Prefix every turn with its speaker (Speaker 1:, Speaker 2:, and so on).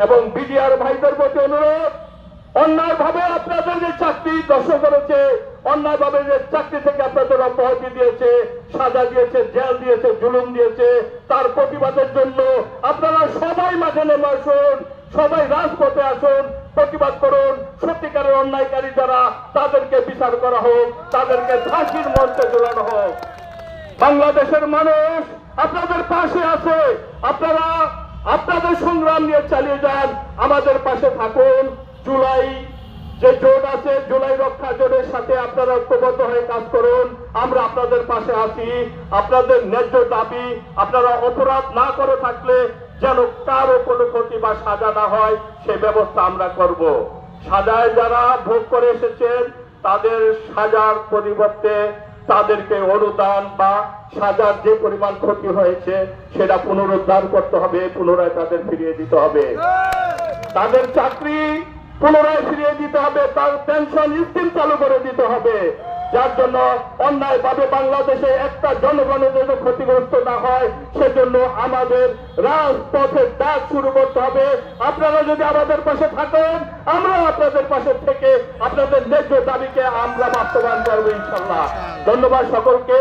Speaker 1: এবং বিডিআর ভাইদের প্রতি অনুরোধ, অন্যায়ভাবে আপনাদের যে চাকরি দর্শক করেছে, অন্যায়ভাবে যে চাকরি থেকে আপনাদের অব্যাহতি দিয়েছে, সাজা দিয়েছে, জেল দিয়েছে, জুলুম দিয়েছে, তার প্রতিবাদের জন্য আপনারা সবাই মাঠে নেমে আসুন, সবাই রাজপথে আসুন, প্রতিবাদ করুন। সত্যিকারের অন্যায়কারী যারা, তাদেরকে বিচার করা হোক, তাদেরকে ফাঁসির মঞ্চে ঝোলানো হোক। বাংলাদেশের মানুষ আপনাদের পাশে আছে, আপনারা আপনাদের সংগ্রাম নিয়ে চালিয়ে যান, আমাদের পাশে থাকুন। জুলাই যে জোট আছে, জুলাই রক্ষা জোটের সাথে আপনারা ঐক্যবদ্ধ হয়ে কাজ করুন। আমরা আপনাদের পাশে আছি। আপনাদের ন্যায্য দাবি, আপনারা অপরাধ না করে থাকলে যেন কারো কোনো ক্ষতি বা সাজা না হয়, সেই ব্যবস্থা আমরা করব। সাজায় যারা ভোগ করে এসেছেন, তাদের সাজার পরিবর্তে তাদেরকে অনুদান বা সাজার যে পরিমাণ ক্ষতি হয়েছে সেটা পুনরুদ্ধার করতে হবে, পুনরায় তাদের ফিরিয়ে দিতে হবে। তাদের চাকরি পুনরায় ফিরিয়ে দিতে হবে, তার পেনশন স্কিম চালু করে দিতে হবে, যার জন্য অন্যায়ভাবে বাংলাদেশে একটা জনগণের জন্য ক্ষতিগ্রস্ত না হয়, সেজন্য আমাদের রাজপথে ডাক শুরু করতে হবে। আপনারা যদি আমাদের পাশে থাকেন, আমরা আপনাদের পাশে থেকে আপনাদের ন্যায্য দাবিকে আমরা বাস্তবায়ন করবো ইনশাল্লাহ। ধন্যবাদ সকলকে।